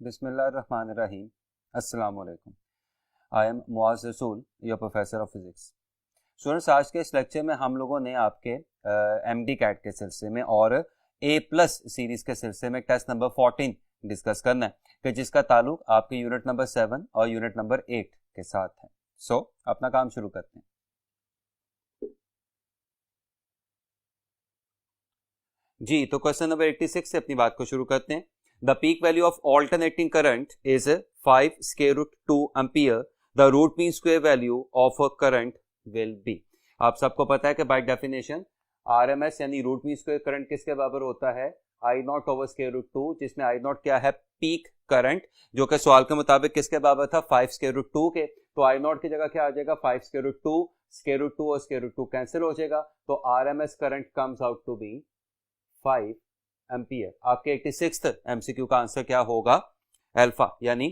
Bismillahirrahmanirrahim. Assalamu alaikum. I am Muaz Rasool, your professor of physics. Students, आज के इस lecture में हम लोगों ने आपके MD कैट के सिलसिले में और A+ सीरीज के सिलसिले में टेस्ट नंबर 14 डिस्कस करना है कि जिसका ताल्लुक आपके यूनिट नंबर 7 और यूनिट नंबर 8 के साथ है। सो अपना काम शुरू करते हैं। जी, तो क्वेश्चन नंबर 86 से अपनी बात को शुरू करते हैं। The peak value of alternating current is 5 square root 2 ampere. The root mean square value of a current will be. आप सबको पता है कि बाय डेफिनेशन RMS यानी रूट मीन स्क्वायर करंट किसके बराबर होता है? I0 ओवर स्क्वायर रूट 2, जिसमें I0 क्या है? पीक करंट, जो कि सवाल के मुताबिक किसके बराबर था? 5 स्क्वायर रूट 2 के। तो I0 की जगह क्या आ जाएगा? 5 स्क्वायर रूट 2, स्क्वायर रूट 2 और स्क्वायर रूट 2 कैंसिल हो जाएगा, तो RMS current comes out to be 5 ampere. आपके 86th MCQ का आंसर क्या होगा? अल्फा यानी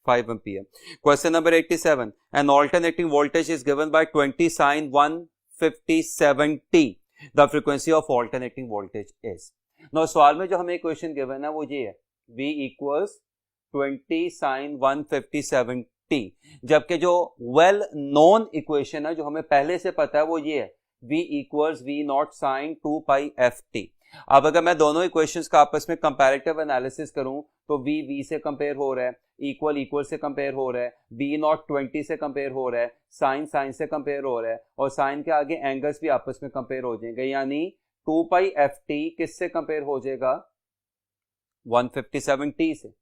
5 ampere. Question number 87, an alternating voltage is given by 20 sin 157t। The frequency of alternating voltage is. No, सवाल में जो हमें इक्वेशन गिवन है वो ये है, V इक्वल्स 20 sin 157t, जबकि जो वेल नोन इक्वेशन है जो हमें पहले से पता है वो ये है, V equals V0 sin 2 pi ft। अब अगर मैं दोनों इक्वेशंस का आपस में कंपैरेटिव एनालिसिस करूं तो V से कंपेयर हो रहा है, इक्वल से कंपेयर हो रहा है, V0 20 से कंपेयर हो रहा है, साइन से कंपेयर हो रहा है, और साइन के आगे एंगल्स भी आपस में कंपेयर हो जाएंगे, यानी 2 pi ft किससे कंपेयर हो जाएगा? 157t से।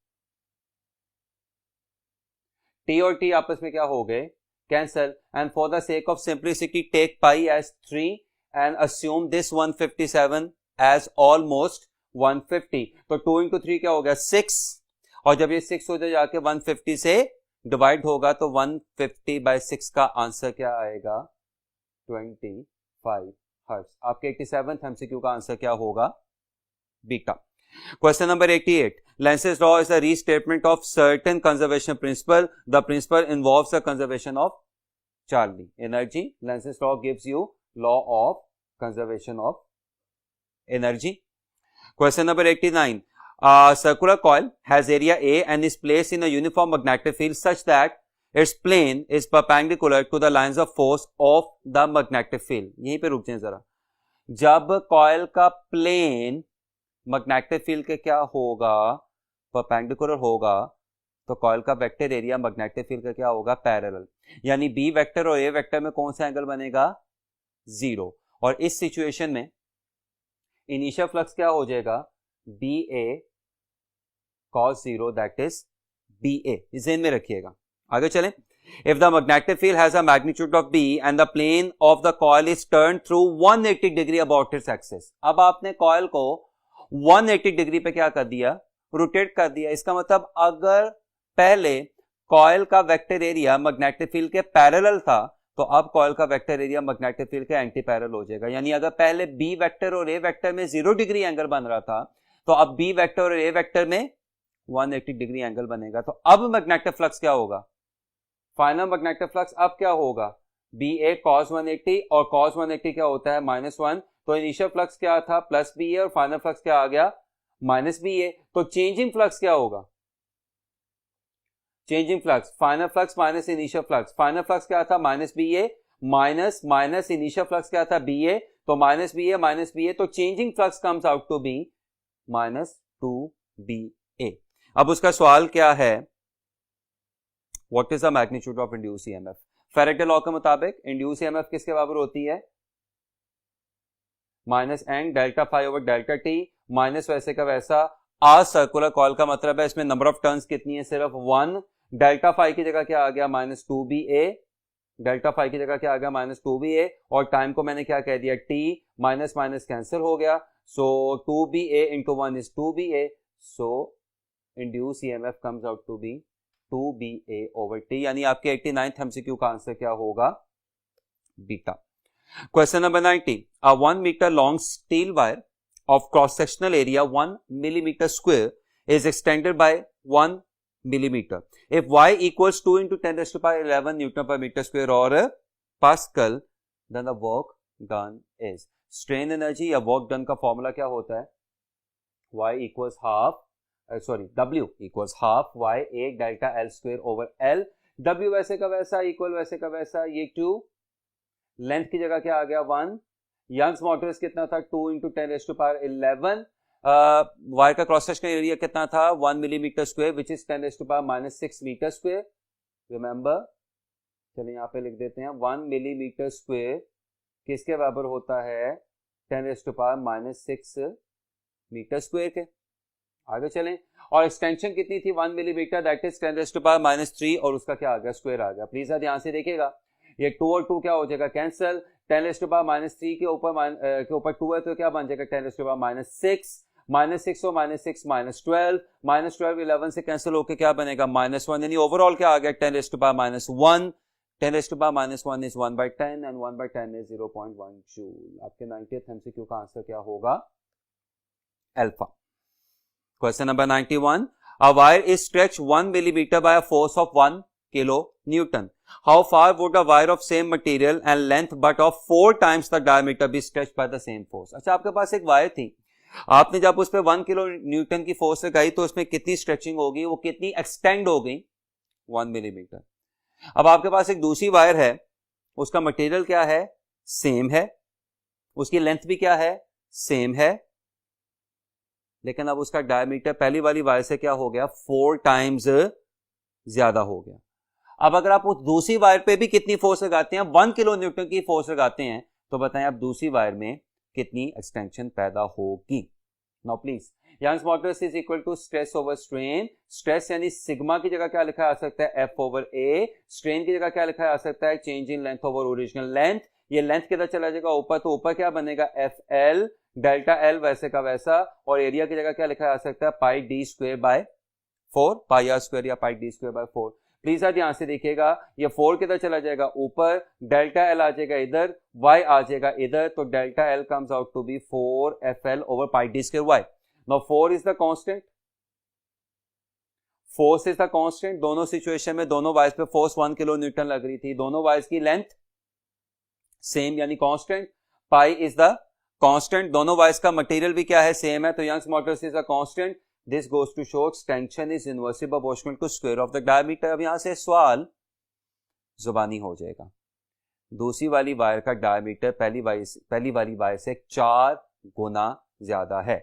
t और t आपस में क्या हो गए? Cancel. And for the sake of simplicity take pi as 3 and assume this 157 as almost 150। तो 2 इंटू 3 क्या हो गया? 6, और जब ये 6 हो जाए जाके 150 से डिवाइड होगा तो 150 बाय 6 का आंसर क्या आएगा? 25 हर्ट्ज। आपके 87th MCQ का आंसर क्या होगा? Beta. Question number 88, Lenz's law is a restatement of certain conservation principle. The principle involves the conservation of Charlie energy. Lenz's law gives you law of conservation of energy. Question number 89, a circular coil has area A and is placed in a uniform magnetic field such that its plane is perpendicular to the lines of force of the magnetic field. यहीं पे रुक जाएं जरा। जब coil का plane magnetic field के क्या होगा? परपेंडिकुलर होगा, तो कॉइल का वेक्टर एरिया मैग्नेटिक फील्ड का क्या होगा? पैरेलल। यानी बी वेक्टर और ए वेक्टर में कौन सा एंगल बनेगा? 0। और इस सिचुएशन में इनिशियल फ्लक्स क्या हो जाएगा? BA cos 0, that is BA। ज़हन में रखिएगा। आगे चलें। If the magnetic field has a magnitude of B and the plane of the coil is turn through 180 degree about its axis. अब आपने कॉइल को 180 डिग्री पे क्या कर दिया? रोटेट कर दिया। इसका मतलब अगर पहले कॉइल का वेक्टर एरिया मैग्नेटिक फील्ड के पैरेलल था, तो अब कॉइल का वेक्टर एरिया मैग्नेटिक फील्ड के एंटी पैरेलल हो जाएगा। यानी अगर पहले बी वेक्टर और ए वेक्टर में 0 डिग्री एंगल बन रहा था, तो अब बी वेक्टर और ए वेक्टर में 180 डिग्री एंगल बनेगा। तो अब मैग्नेटिक फ्लक्स क्या होगा? फाइनल मैग्नेटिक फ्लक्स अब क्या होगा? BA cos 180, और cos 180 क्या होता है? -1। तो इनिशियल फ्लक्स क्या था? +BA, और फाइनल फ्लक्स क्या आ गया? -BA। तो चेंजिंग फ्लक्स क्या होगा? Changing flux, final flux minus initial flux. Final flux क्या था? -BA, माइनस इनिशियल फ्लक्स क्या था? BA। तो -BA, तो changing flux comes out to be -2BA। अब उसका सवाल क्या है? What is the magnitude of induce EMF? Faraday law के मुताबिक इंड्यूस EMF किसके बराबर होती है? -n delta phi over delta t, minus वैसे का वैसा आ सर्कुलर कॉइल का मतलब है इसमें नंबर ऑफ टर्न्स कितनी है? सिर्फ 1। डेल्टा फाई की जगह क्या आ गया? -2BA। डेल्टा फाई की जगह क्या आ गया? -2BA, और टाइम को मैंने क्या कह दिया? t। माइनस माइनस कैंसिल हो गया, सो 2BA into 1 is 2BA, so induced EMF comes out to be 2BA over t। यानी आपके 89th MCQ का आंसर क्या होगा? Beta. Question number 90, a 1 meter long steel wire of cross-sectional area 1 millimeter square is extended by 1 millimeter. If y equals 2 into 10 raised to power 11 Newton per meter square or Pascal, then the work done is। strain energy या work done का formula क्या होता है? y equals half sorry W equals half y एक delta L square over L, W वैसे का वैसा equal वैसे का वैसा, ये 2, लेंथ की जगह क्या आ गया 1, यंग्स मॉडुलस कितना था 2 इंटू 10⁻11, वायर का क्रॉस सेक्शनल एरिया कितना था 1 millimetre square which is 10⁻6 metre square, remember, चलिए यहाँ पे लिख देते हैं 1 मिलीमीटर स्क्वायर किसके बराबर होता है 10⁻6 मीटर स्क्वायर के। आगे चलें, और एक्सटेंशन कितनी थी 1 मिलीमीटर, दैट इज 10⁻3 और उसका क्या आ गया स्क्वायर आ गया। प्लीज ध्यान से देखिएगा, ये 2 और 2 क्या हो जाएगा कैंसिल, 10⁻3 के ऊपर 2 है तो क्या बन जाएगा 10⁻6, -6 और -6 -12, -12 11 से कैंसिल होकर क्या बनेगा -1, यानी ओवरऑल क्या आ गया 10⁻1, 10⁻1 इज 1/10 एंड 1/10 इज 0.1 जूल। आपके 90th MCQ का आंसर क्या होगा alpha. Question number 91, a wire is stretched 1 millimeter by a force of 1 kilonewton. How far would a wire of same material and length but of 4 times the diameter be stretched by the same force? अच्छा, आपके पास एक wire थी, आपने जब उस पर 1 kilo Newton की force लगाई तो उसमें कितनी स्ट्रेचिंग होगी, वो कितनी एक्सटेंड हो गई 1 मिलीमीटर। अब आपके पास एक दूसरी वायर है, उसका मटेरियल क्या है सेम है, उसकी लेंथ भी क्या है सेम है, लेकिन अब उसका डायमीटर पहली वाली वायर से क्या हो गया 4 टाइम्स ज्यादा हो गया। अब अगर आप उस दूसरी वायर पे भी कितनी फोर्स लगाते हैं 1 किलो न्यूटन की फोर्स लगाते हैं, तो बताएं अब दूसरी वायर में कितनी एक्सटेंशन पैदा होगी। Now please, Young's modulus is equal to stress over strain, stress यानी सिग्मा की जगह क्या लिखा जा सकता है F ओवर A, स्ट्रेन की जगह क्या लिखा जा सकता है change in length over original length, ये लेंथ किधर चला जाएगा ऊपर, तो ऊपर क्या बनेगा FL, डेल्टा L वैसे का वैसा, और एरिया की जगह क्या लिखा जा सकता है पाई d square by 4, pi r square या पाई d स्क्वायर बाय 4। प्लीज ध्यान से देखिएगा, ये 4 किधर चला जाएगा ऊपर, डेल्टा L आ जाएगा इधर, y आ जाएगा इधर, तो delta L comes out to be 4FL over pi d square y। Now 4 is the constant, force is the constant, दोनों सिचुएशन में दोनों वायर्स पे फोर्स 1 किलो न्यूटन लग रही थी, दोनों वायर्स की लेंथ सेम यानी constant, pi is the constant, दोनों वायर्स का मटेरियल भी क्या है सेम है, तो Young's modulus is a constant, this goes to show extension is inversely proportional to square of the diameter. अब यहां से सवाल जुबानी हो जाएगा, दूसरी वाली वायर का डायमीटर पहली वाली वायर से 4 गुना ज्यादा है,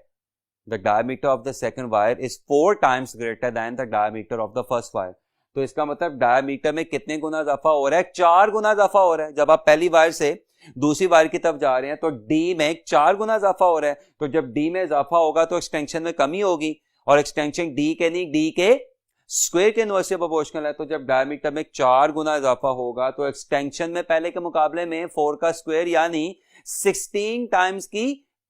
the diameter of the second wire is 4 times greater than the diameter of the first wire. तो इसका मतलब डायमीटर में कितने गुना इजाफा हो रहा है 4 गुना इजाफा हो रहा है। जब आप पहली वायर से दूसरी वायर की तरफ जा रहे हैं तो D में 4 गुना इजाफा हो रहा है, तो जब D में इजाफा होगा तो एक्सटेंशन में कमी होगी, और एक्सटेंशन D के नहीं D के स्क्वायर के इनवर्सली प्रोपोर्शनल है, तो जब डायमीटर में 4 गुना इजाफा होगा तो एक्सटेंशन में पहले के मुकाबले में 4 का स्क्वायर यानी 16 टाइम्स की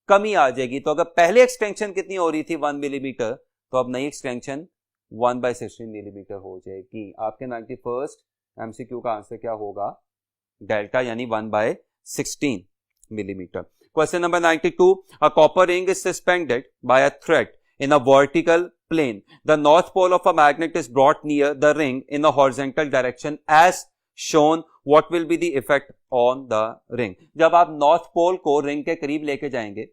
कमी आ जाएगी। तो अगर पहले एक्सटेंशन कितनी हो रही थी 1 मिलीमीटर, तो अब नई एक्सटेंशन 1/16 मिलीमीटर हो जाएगी। आपके 91st MCQ का आंसर क्या होगा डेल्टा यानी 1/16 millimeter. Question number 92. A copper ring is suspended by a thread in a vertical plane. The north pole of a magnet is brought near the ring in a horizontal direction as shown. What will be the effect on the ring? जब आप north pole को ring के करीब लेके जाएंगे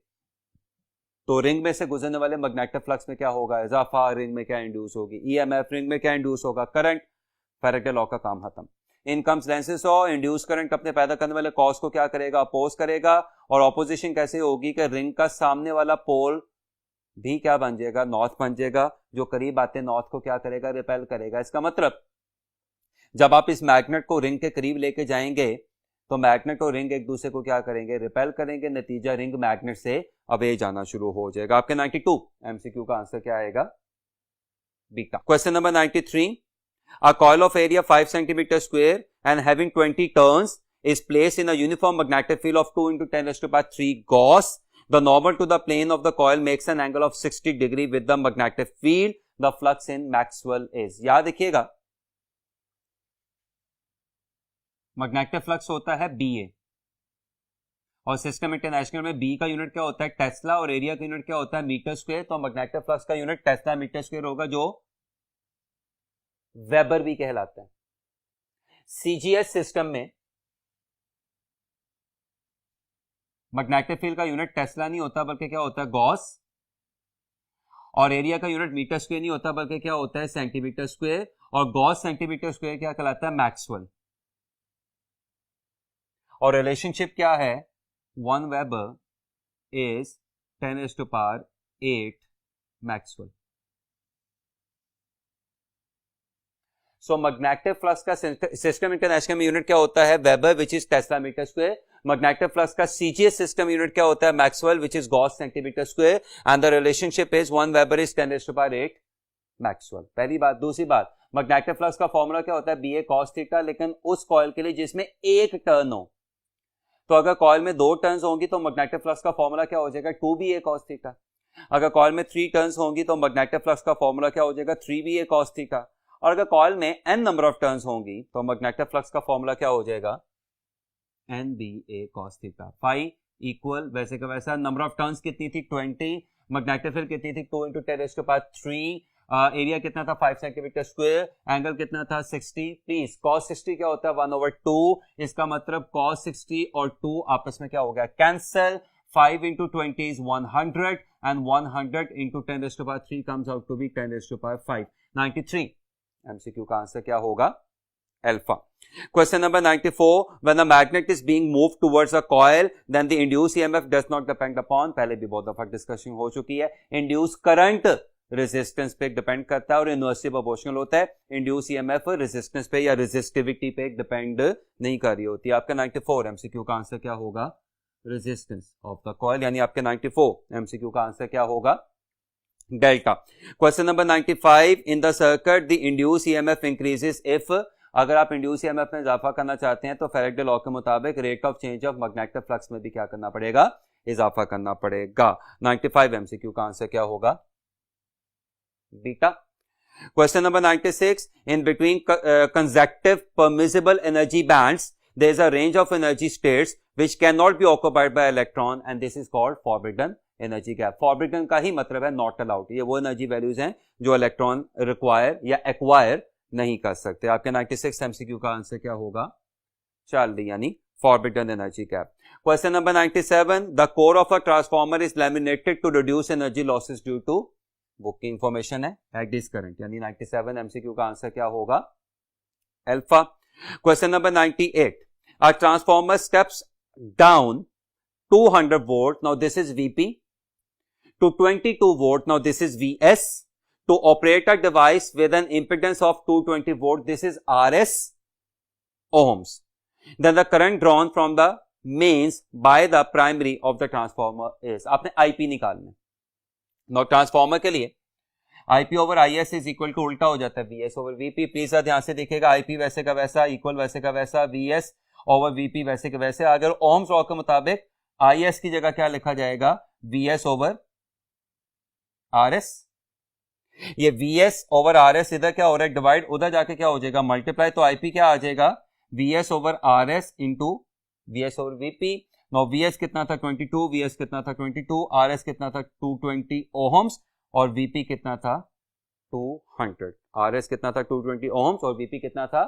तो ring में से गुजरने वाले मैग्नेटिक फ्लक्स में क्या होगा इजाफा, रिंग में क्या इंड्यूस होगी EMF, रिंग में क्या इंड्यूस होगा करंट, फैराडे लॉ का काम खत्म। Incomes lenses of induce current अपने पैदा करने वाले कॉज को क्या करेगा अपोज करेगा, और ऑपोजिशन कैसे होगी कि रिंग का सामने वाला पोल भी क्या बन जाएगा नॉर्थ बन जाएगा, जो करीब आते नॉर्थ को क्या करेगा रिपेल करेगा। इसका मतलब जब आप इस मैग्नेट को रिंग के करीब लेके जाएंगे तो मैग्नेट और रिंग एक दूसरे को क्या करेंगे रिपेल करेंगे, नतीजा रिंग मैग्नेट से अवे जाना शुरू हो जाएगा। आपके 92 MCQ का आंसर क्या आएगा beta. Question number 93. A coil of area 5 cm square and having 20 turns is placed in a uniform magnetic field of 2 into 10⁻³ Gauss. The normal to the plane of the coil makes an angle of 60 degree with the magnetic field. The flux in Maxwell is. याद रखिएगा magnetic flux होता है BA और system international में B का unit क्या होता है टेस्ला और एरिया का यूनिट क्या होता है मीटर स्क्वायर। तो मैग्नेटिक फ्लक्स का यूनिट टेस्ला मीटर स्क्वायर होगा जो वेबर भी कहलाता है। CGS सिस्टम में मैग्नेटिक फील्ड का यूनिट टेस्ला नहीं होता बल्कि क्या होता है गॉस, और एरिया का यूनिट मीटर स्क्वायर नहीं होता बल्कि क्या होता है सेंटीमीटर स्क्वायर, और गॉस सेंटीमीटर स्क्वायर क्या कहलाता है मैक्सवेल, और रिलेशनशिप क्या है 1 weber is 10⁸ maxwell. So magnetic flux का सिस्टम इंटरनेशनल में यूनिट क्या होता है weber which is tesla metre square. Magnetic flux का सीजीएस सिस्टम यूनिट क्या होता है maxwell which is gauss centimetre square, and the relationship is 1 weber is 10⁸ maxwell. पहली बात। दूसरी बात, मैग्नेटिक फ्लक्स का फॉर्मूला क्या होता है BA cos थीटा, लेकिन उस कॉइल के लिए जिसमें एक टर्न हो। तो अगर कॉइल में 2 टर्न्स होंगी तो मैग्नेटिक फ्लक्स का फॉर्मूला क्या हो जाएगा 2BA cos थीटा। अगर कॉइल में 3 टर्न्स होंगी तो मैग्नेटिक फ्लक्स का फॉर्मूला क्या हो जाएगा 3BA cos थीटा। और अगर कॉइल में n नंबर ऑफ टर्न्स होंगी तो मैग्नेटिक फ्लक्स का फॉर्मूला क्या हो जाएगा NBA cos theta. Phi equal वैसे का वैसा, नंबर ऑफ टर्न्स कितनी थी 20, मैग्नेटिक फील्ड कितनी थी 2 × 10⁻3, एरिया कितना था 5 सेंटीमीटर स्क्वायर, एंगल कितना था 60। प्लीज cos 60 क्या होता है 1/2, इसका मतलब cos 60 और 2 आपस में क्या हो गया cancel. 5 × 20 is 100 and 100 × 10⁻3 comes out to be 10⁵ 93। MCQ का आंसर क्या होगा alpha. Question number 94, when a magnet is being moved towards a coil then the induced EMF does not depend upon, पहले भी बहुत दफा डिस्कशन हो चुकी है, induced current रेजिस्टेंस पे डिपेंड करता है और इनवर्सली प्रोपोर्शनल होता है। इंड्यूस ईएमएफ रेजिस्टेंस पे या रेजिस्टिविटी पे डिपेंड नहीं कर रही होती। आपका 94 एमसीक्यू का आंसर क्या होगा रेजिस्टेंस ऑफ द कॉइल, यानी आपके 94 एमसीक्यू का आंसर क्या होगा delta. Question number 95, in the circuit the induce EMF increases if, अगर आप इंड्यूस ईएमएफ में इजाफा करना चाहते हैं तो फैराडे लॉ के मुताबिक rate of change of magnetic flux में भी क्या करना पड़ेगा इजाफा करना पड़ेगा। 95 एमसीक्यू का आंसर क्या होगा beta. Question number 96, in between consecutive permissible energy bands there is a range of energy states which cannot be occupied by electron and this is called forbidden energy gap। forbidden का ही मतलब है not allowed, ये वो energy values हैं जो electron require या acquire नहीं कर सकते। आपके 96 एमसीक्यू का आंसर क्या होगा चार्ली, यानी forbidden energy gap। Question number 97, the core of a transformer is laminated to reduce energy losses due to, book की इंफॉर्मेशन है एग्जिस्ट करंट, यानी 97 एमसीक्यू का आंसर क्या होगा alpha. Question number 98, a transformer steps down 200 volt, now this is VP, to 22 volt, now this is VS, to operate a device with an impedance of 220 volt, this is RS ohms, then the current drawn from the mains by the primary of the transformer is, आपने IP निकालना है। No transformer के लिए IP over IS is equal to उल्टा हो जाता है VS over VP. Please ध्यान से देखिएगा, आईपी वैसे का वैसा इक्वल वैसे का वैसा, वीएस ओवर वीपी वैसे का वैसे। अगर ओम्स लॉ के मुताबिक आईएस की जगह क्या लिखा जाएगा वीएस ओवर आरएस। ये वीएस ओवर आरएस इधर क्या हो रहा है डिवाइड, उधर जाके क्या हो जाएगा मल्टीप्लाई, तो आईपी क्या आ जाएगा VS over RS into VS over VP. No VS कितना था 22, वीएस कितना था 22, आरएस कितना था 220 ओहम्स और वीपी कितना था 200। आरएस कितना था 220 ओहम्स और वीपी कितना था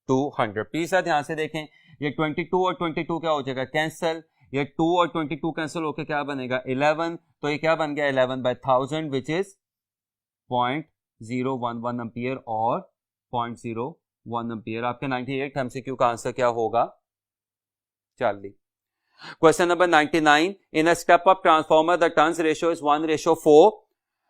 200। प्लीज ध्यान से देखें, ये 22 और 22 क्या हो जाएगा कैंसिल, ये 2 और 22 कैंसिल होकर क्या बनेगा 11, तो ये क्या बन गया 11/1000 विच इज 0.011 एम्पियर और 0.01 एम्पियर। आपके 98 एमसीक्यू का आंसर क्या होगा Charlie. Question number 99, in a step-up transformer, the turns ratio is 1:4.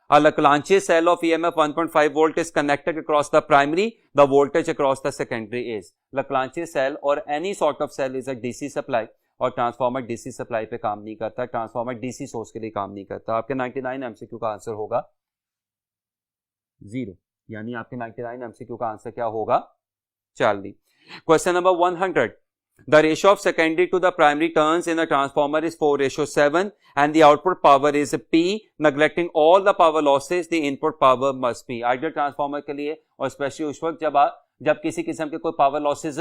A Lagrange cell of EMF 1.5 volt is connected across the primary. The voltage across the secondary is. Lagrange cell or any sort of cell is a DC supply और transformer DC supply पे काम नहीं करता, transformer DC source के लिए काम नहीं करता। आपके 99 एमसीक्यू का आंसर होगा 0, यानी आपके 99 एमसीक्यू का आंसर क्या होगा Charlie. Question number 100, the ratio of secondary to the primary turns in a transformer is 4:7 and the output power is P, neglecting all the power losses the input power must be। Ideal transformer के लिए और specially उस वक्त जब किसी किस्म के कोई पावर लॉसेज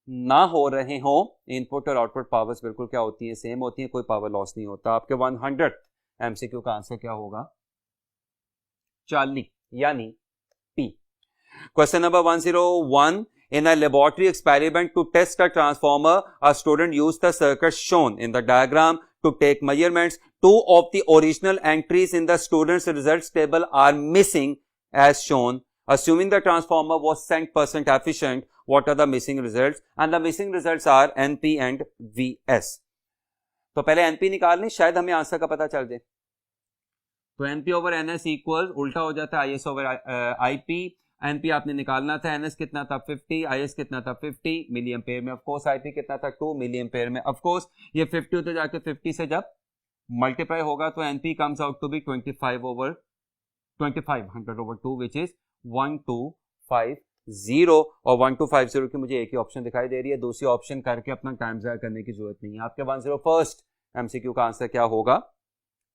ना हो रहे हो, इनपुट और आउटपुट पावर्स बिल्कुल क्या होती है सेम होती है, कोई पावर लॉस नहीं होता। आपके 100 एमसीक्यू का आंसर क्या होगा चार्ली, यानी P। Question number 101, in a laboratory experiment to test a transformer, a student used the circuit shown in the diagram to take measurements two of the original entries in the student's results table are missing as shown. Assuming the transformer was cent percent efficient, what are the missing results? And the missing results are NP and VS. तो पहले NP निकाल लें, शायद हमें answer का पता चल जाए. तो NP ओवर NS इक्वल उल्टा हो जाता है IS ओवर IP. NP आपने निकालना था, NS कितना था 50, IS कितना था 50 मिली एम्पेयर में. ऑफकोर्स IP कितना था 2 मिली एम्पेयर में. ऑफकोर्स ये 50 होते जाके 50 से जब मल्टीप्लाई होगा तो NP comes out to be 25 over 2500 over 2 which is 1250. और 1250 की मुझे एक ही ऑप्शन दिखाई दे रही है, दूसरी ऑप्शन करके अपना टाइम ज़ाया करने की जरूरत नहीं है. आपके 101st MCQ का आंसर क्या होगा?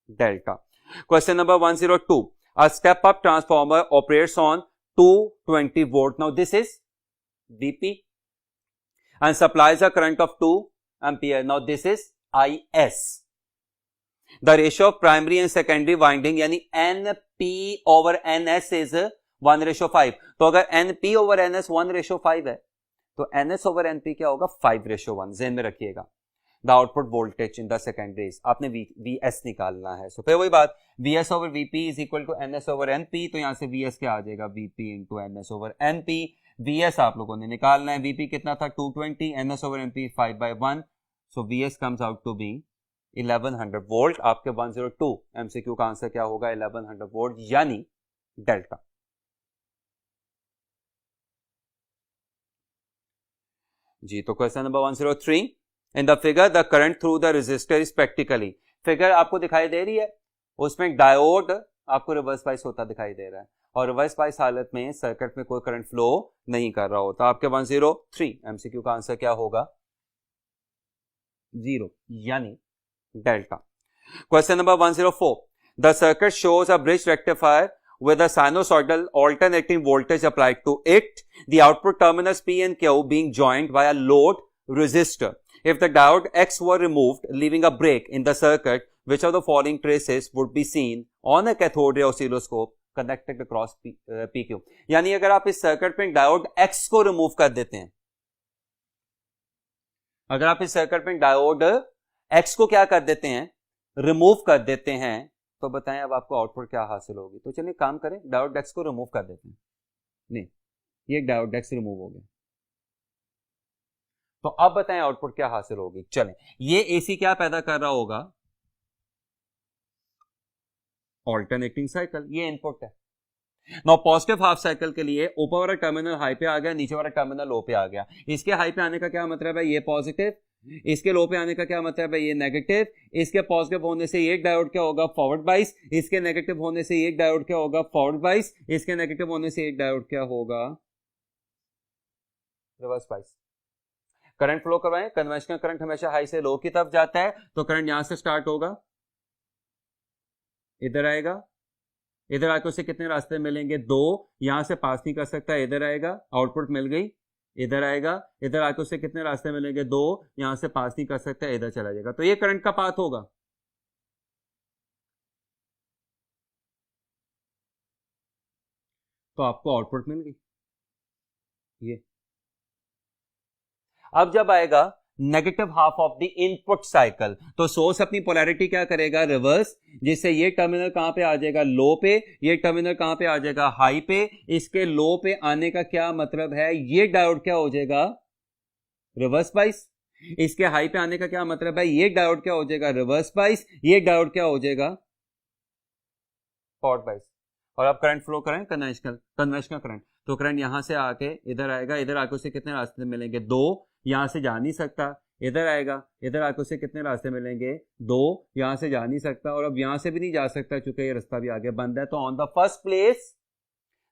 Delta. Question number 102. A step up transformer operates on 220 volt. Now this is VP and supplies a current of 2 ampere. Now this is IS. The ratio of primary and secondary winding यानी NP over NS is 1:5. तो अगर NP over NS 1:5 है तो NS over NP क्या होगा? 5:1. ज़हन में रखिएगा. The output voltage in the secondaries आपने VS निकालना है. So फिर वही बात, VS over VP is equal to NS over NP. तो यहां से VS क्या आ जाएगा? VP into NS over NP. VS आप लोगों ने निकालना है. VP कितना था? 220. NS over NP 5/1. So VS comes out to be 1100 volt. आपके 102 MCQ का आंसर क्या होगा? 1100 वोल्ट यानी डेल्टा. जी तो question number 103. In the figure the current through the resistor is practically. Figure आपको दिखाई दे रही है, उसमें डायोड आपको रिवर्स बाइस होता दिखाई दे रहा है और रिवर्स बाइस हालत में सर्किट में कोई करंट फ्लो नहीं कर रहा होता. आपके 103 MCQ का आंसर क्या होगा? 0 यानी delta. Question number 104. The circuit shows a bridge rectifier with a sinusoidal alternating voltage applied to it. The output terminals P and Q being joined by a load resistor. If the diode X were removed, leaving a break in the circuit, which of the following traces would be seen on a cathode ray oscilloscope connected across PQ? यानी अगर आप इस circuit में diode X को remove कर देते हैं, अगर आप इस सर्किट में डायोड X को क्या कर देते हैं? रिमूव कर देते हैं, तो बताएं अब आपको आउटपुट क्या हासिल होगी? तो चलिए काम करें, डायोड X को रिमूव कर देते हैं. नहीं, ये डायोड X रिमूव हो गया, तो अब बताएं आउटपुट क्या हासिल होगी? चलें, ये AC क्या पैदा कर रहा होगा? Alternating cycle. ये इनपुट है. नाउ पॉजिटिव हाफ साइकिल के लिए ऊपर वाला टर्मिनल हाई पे आ गया, नीचे वाला टर्मिनल लो पे आ गया. इसके हाई पे आने का क्या मतलब है? ये पॉजिटिव. इसके लो पे आने का क्या मतलब है? ये नेगेटिव. इसके पॉजिटिव होने से ये डायोड क्या होगा? फॉरवर्ड बाइस. इसके नेगेटिव होने से ये डायोड क्या होगा? फॉरवर्ड बाइस. इसके नेगेटिव होने से एक डायोड क्या होगा? Reverse bias. करंट फ्लो करवाएं. कन्वेंशनल करंट हमेशा हाई से लो की तरफ जाता है, तो करंट यहां से स्टार्ट होगा, इधर आएगा, इधर आकर उसे कितने रास्ते मिलेंगे? 2. यहां से पास नहीं कर सकता, इधर आएगा, आउटपुट मिल गई, इधर आएगा, इधर आकर उसे कितने रास्ते मिलेंगे? 2. यहां से पास नहीं कर सकता, इधर चला जाएगा. तो ये करंट का पाथ होगा. तो आपको आउटपुट मिल गई. ये अब जब आएगा negative half of the input cycle, तो सोर्स अपनी पोलैरिटी क्या करेगा? रिवर्स. जिससे ये टर्मिनल कहां पे आ जाएगा? लो पे. ये टर्मिनल कहां पे आ जाएगा? हाई पे. इसके लो पे आने का क्या मतलब है? ये डायोड क्या हो जाएगा? Reverse bias. इसके हाई पे आने का क्या मतलब है? ये डायोड क्या हो जाएगा? Reverse bias. ये डायोड क्या हो जाएगा? फॉरवर्ड बाइस. और आप करंट फ्लो करें कन्वेंशनल करंट, तो करंट यहां से आके इधर आएगा, इधर आके उसे कितने रास्ते मिलेंगे? 2. यहां से जा नहीं सकता, इधर आएगा, इधर आके उसे कितने रास्ते मिलेंगे? 2. यहां से जा नहीं सकता और अब यहां से भी नहीं जा सकता क्योंकि ये रास्ता भी आगे बंद है. तो on the first place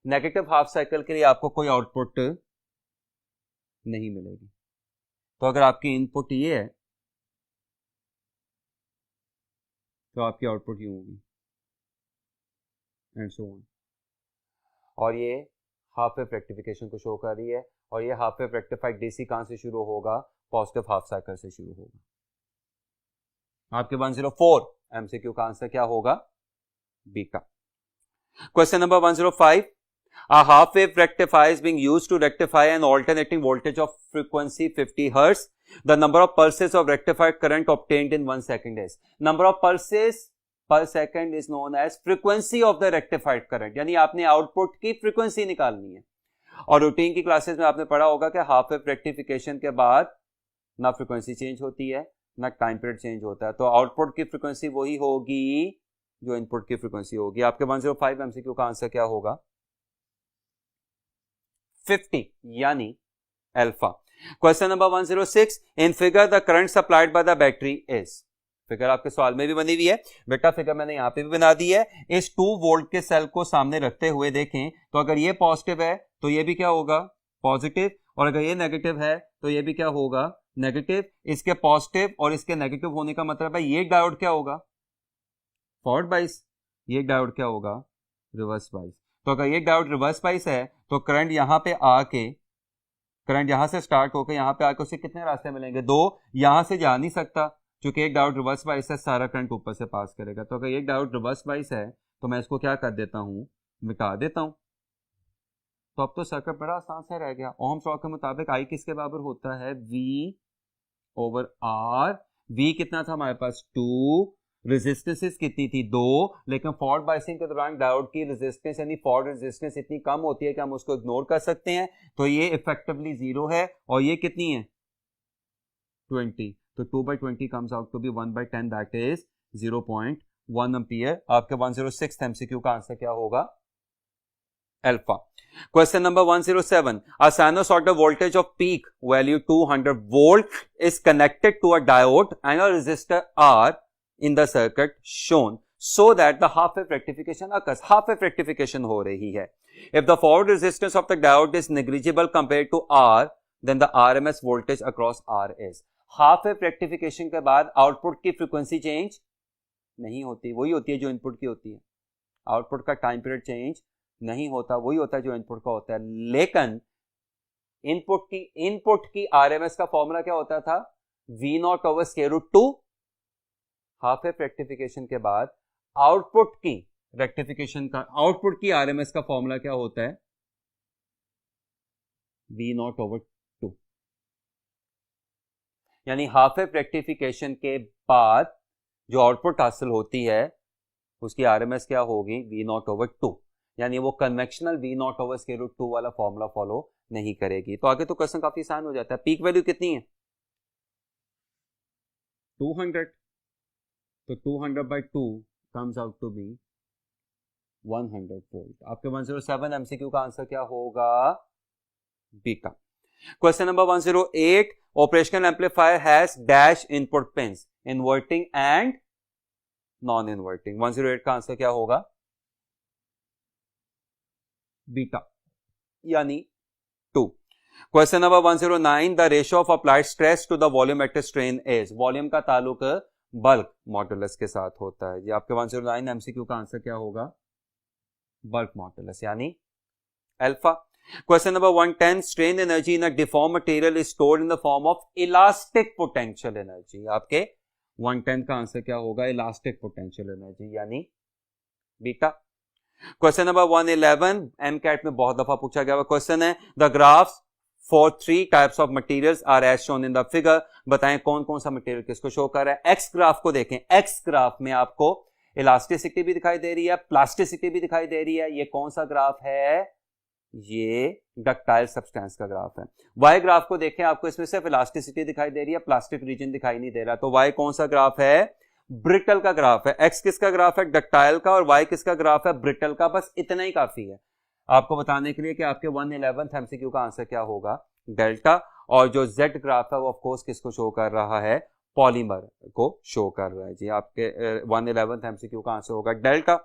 negative half cycle के लिए आपको कोई आउटपुट नहीं मिलेगी. तो अगर आपकी इनपुट ये है तो आपकी आउटपुट यूं होगी एंड सो ऑन. और ये हाफ वेव रेक्टिफिकेशन को शो कर रही है, और ये हाफ वेव रेक्टिफाइड डीसी कहां से शुरू होगा? पॉजिटिव हाफ साइकिल से शुरू होगा. आपके 104 MCQ का आंसर क्या होगा? Beta. Question number 105. A half wave rectifier is being used to rectify an alternating voltage of frequency 50 Hz. The number of pulses of rectified current obtained in 1 second is. Number of pulses per second is known as frequency of the rectified current, यानी आपने output की frequency निकालनी है। और routine की classes में आपने पढ़ा होगा कि हाफ वेव रेक्टिफिकेशन के बाद ना फ्रीक्वेंसी चेंज होती है ना टाइम पीरियड चेंज होता है, तो आउटपुट की फ्रीक्वेंसी वही होगी जो इनपुट की फ्रीक्वेंसी होगी। आपके 105 एमसीक्यू का आंसर क्या होगा? 50 यानी alpha. Question number 106, in figure the current supplied by the battery is. Figure आपके सवाल में भी बनी हुई है बेटा, फिगर मैंने यहां पे भी बना दी है। इस 2 वोल्ट के सेल को सामने रखते हुए देखें तो अगर ये पॉजिटिव है तो ये भी क्या होगा? पॉजिटिव। और अगर ये नेगेटिव है तो ये भी क्या होगा? नेगेटिव। इसके पॉजिटिव और इसके नेगेटिव होने का मतलब है ये डायोड क्या होगा? फॉरवर्ड बाइस। ये डायोड क्या होगा? Reverse bias. तो अगर ये डायोड रिवर्स बाइस है तो करंट यहां पे आके, करंट यहां से स्टार्ट होकर यहां पे आके उसे कितने रास्ते मिलेंगे? 2। यहां से जा नहीं सकता क्योंकि एक डायोड रिवर्स बाइस है, सारा करंट ऊपर से पास करेगा। तो अगर एक डायोड रिवर्स बाइस है तो मैं इसको क्या कर देता हूं? मिटा देता हूं। तो अब तो सर्किट बड़ा आसान से रह गया। ओहम्स लॉ के मुताबिक आई किसके बराबर होता है? V over R। V कितना था हमारे पास? 2। रेजिस्टेंसेस कितनी थी? 2। लेकिन फॉरवर्ड बाइसिंग के दौरान डायोड की रेजिस्टेंस यानी फॉरवर्ड रेजिस्टेंस इतनी कम होती है कि हम उसको इग्नोर कर सकते हैं, तो ये इफेक्टिवली 0 है। और ये कितनी है? 20। तो 2/20 comes out to be 1/10, that is 0.1 ampere. आपके 106 एमसीक्यू का आंसर क्या होगा? Alpha. Question number 107. A sinusoidal voltage of peak value 200 volt is connected to a diode and a resistor R in the circuit shown so that the half wave rectification occurs. Half wave rectification हो रही है। If the forward resistance of the diode is negligible compared to R, then the RMS voltage across R is. Half wave rectification के बाद output की frequency change नहीं होती, वही होती है जो इनपुट की होती है। आउटपुट का टाइम पीरियड चेंज नहीं होता, वही होता है जो इनपुट का होता है। लेकिन इनपुट की आरएमएस का फॉर्मूला क्या होता था? V naught over square root 2। Half wave rectification के बाद आउटपुट की रेक्टिफिकेशन का, आउटपुट की आरएमएस का फॉर्मूला क्या होता है? V naught over 2। यानी हाफ वेव रेक्टिफिकेशन के बाद जो आउटपुट हासिल होती है उसकी आरएमएस क्या होगी? V naught over 2। यानी वो conventional V naught over square root 2 वाला फॉर्मूला फॉलो नहीं करेगी। तो आगे तो क्वेश्चन काफी आसान हो जाता है। पीक वैल्यू कितनी है? 200। तो 200/2 comes out to be 100 volt. आपके 107 एमसीक्यू का आंसर क्या होगा? बी का। Question number 108, operational amplifier has dash input pins, inverting and non inverting. 108 का आंसर क्या होगा? बीटा यानी 2। Question number 109, the ratio of applied stress to the volumetric strain is. Volume का ताल्लुक बल्क मॉडुलस के साथ होता है। ये आपके 109 एमसीक्यू का आंसर क्या होगा? बल्क मॉडुलस यानी alpha. Question number 110, strain energy in a deform material is stored in the form of elastic potential energy. आपके 110 का आंसर क्या होगा? इलास्टिक पोटेंशियल एनर्जी यानी बीटा। क्वेश्चन नंबर 111, एमकैट में बहुत दफा पूछा गया हुआ क्वेश्चन है, the graphs for 3 types of materials are as shown in the figure. बताएं कौन कौन सा मटेरियल किसको शो कर रहा है? एक्स ग्राफ को देखें। एक्स ग्राफ में आपको इलास्टिसिटी भी दिखाई दे रही है, प्लास्टिसिटी भी दिखाई दे रही है। ये कौन सा ग्राफ है? ये डक्टाइल सब्सटेंस का ग्राफ है। वाई ग्राफ को देखें, आपको इसमें सिर्फ इलास्टिसिटी दिखाई दे रही है, प्लास्टिक रीजन दिखाई नहीं दे रहा। तो वाई कौन सा ग्राफ है? ब्रिटल का ग्राफ है। एक्स किसका ग्राफ है? डक्टाइल का। और वाई किसका ग्राफ है? ब्रिटल का। बस इतना ही काफी है आपको बताने के लिए कि आपके 111th एमसीक्यू का आंसर क्या होगा? डेल्टा। और जो जेड ग्राफ है वो ऑफ कोर्स किसको शो कर रहा है? पॉलीमर को शो कर रहा है। जी आपके 111th एमसीक्यू का आंसर होगा delta.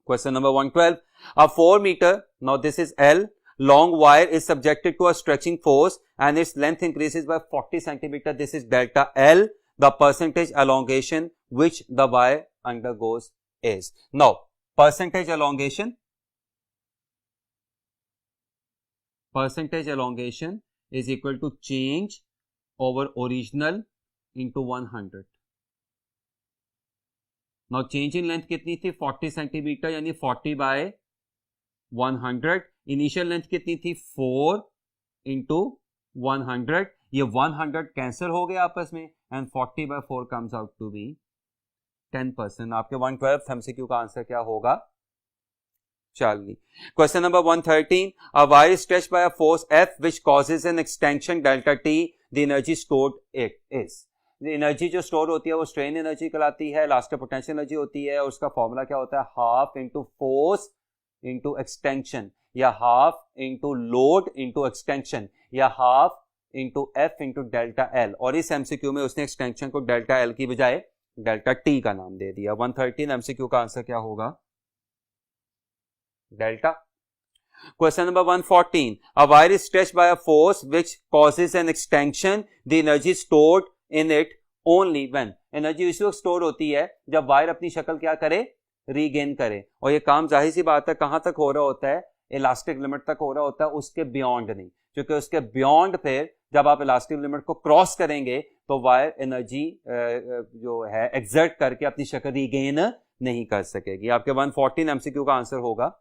Question number 112. A 4 meter, now this is L, long wire is subjected to a stretching force and its length increases by 40 centimeter. This is delta L. The percentage elongation which the wire undergoes is. Now, percentage elongation is equal to change over original into 100. Now change in length कितनी थी? 40 centimetre यानी 40/100। Initial length कितनी थी? 4 into 100। ये 100 cancel हो गया आपस में and 40/4 comes out to be 10%। आपके 112th MCQ का आंसर क्या होगा? Charlie. Question number 113. A wire is stretched by a force F which causes an extension delta T. The energy stored it is. Energy जो store होती है वो strain energy कहलाती है, इलास्टिक पोटेंशियल एनर्जी होती है, और उसका फॉर्मूला क्या होता है? Half into force into extension, या half into load into extension, या half into F into delta L. और इस एमसीक्यू में उसने एक्सटेंशन को डेल्टा एल की बजाय डेल्टा टी का नाम दे दिया। 113 एमसीक्यू का आंसर क्या होगा? Delta. Question number 114. A wire is stretched by a force which causes an extension. The energy stored in it only when. Energy इस वक्त स्टोर होती है जब वायर अपनी शक्ल क्या करे? रीगेन करे। और ये काम जाहिर सी बात है कहां तक हो रहा होता है? इलास्टिक लिमिट तक हो रहा होता है, उसके बियॉन्ड नहीं, क्योंकि उसके बियॉन्ड फिर जब आप इलास्टिक लिमिट को क्रॉस करेंगे तो वायर एनर्जी जो है एक्सर्ट करके अपनी शक्ल रीगेन नहीं कर सकेगी। आपके 114 एमसीक्यू का आंसर होगा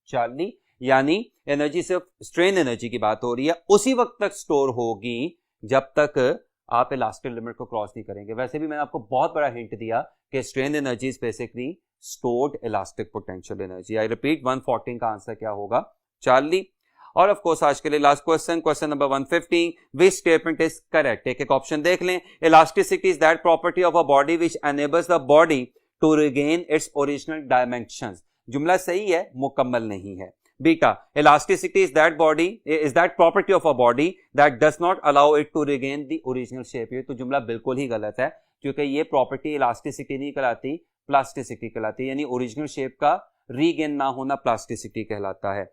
चार्ली। यानी एनर्जी सिर्फ स्ट्रेन एनर्जी की बात हो रही है, उसी वक्त तक स्टोर होगी जब तक आप इलास्टिक लिमिट को क्रॉस नहीं करेंगे। वैसे भी मैंने आपको बहुत बड़ा हिंट दिया कि strain energy is basically stored elastic potential energy. I repeat, 114 का आंसर क्या होगा? चार्ली। और ऑफ कोर्स आज के लिए last question, question number 115। Which statement is correct? एक एक ऑप्शन देख लें। Elasticity is that property of a body which enables the body to regain its original dimensions. जुमला सही है, मुकम्मल नहीं है। Beta, elasticity is that property of a body that does not allow it to regain the original shape. ये तो जुमला बिल्कुल ही गलत है, क्योंकि ये प्रॉपर्टी इलास्टिसिटी नहीं कहलाती, प्लास्टिसिटी कहलाती है। यानी ओरिजिनल शेप का रीगेन ना होना प्लास्टिसिटी कहलाता है।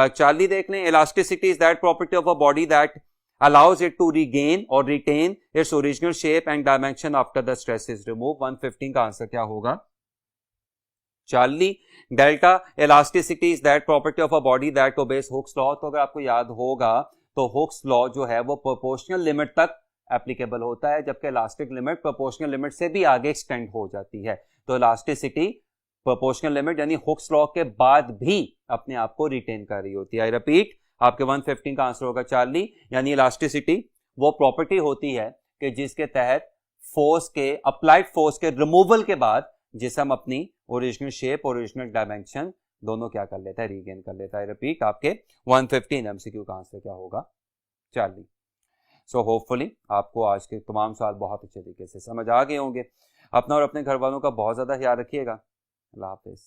चार्ली देख लें। Elasticity is that property of a body that allows it to regain or retain its original shape and dimension after the stress is removed। 115 का आंसर क्या होगा? Charlie. Delta, elasticity is that property of a body that obeys Hooke's law. तो अगर आपको याद होगा तो Hooke's law जो है वो प्रोपोर्शनल लिमिट तक एप्लीकेबल होता है, जबकि इलास्टिक लिमिट प्रोपोर्शनल लिमिट से भी आगे एक्सटेंड हो जाती है। तो इलास्टिसिटी प्रोपोर्शनल लिमिट यानी हुक्स लॉ के बाद भी अपने आप को रिटेन कर रही होती है। आई रिपीट, आपके 115 का आंसर होगा चार्ली। यानी इलास्टिसिटी वो प्रॉपर्टी होती है कि जिसके तहत फोर्स के, अप्लाइड फोर्स के रिमूवल के बाद जिसम अपनी ओरिजिनल शेप, ओरिजिनल डायमेंशन दोनों क्या कर लेता है? रीगेन कर लेता है। रिपीट, आपके 115 एमसीक्यू का आंसर क्या होगा? चार्ली। सो होपफुली आपको आज के तमाम सवाल बहुत अच्छे तरीके से समझ आ गए होंगे। अपना और अपने घर वालों का बहुत ज्यादा ख्याल रखिएगा। अल्लाह हाफिज।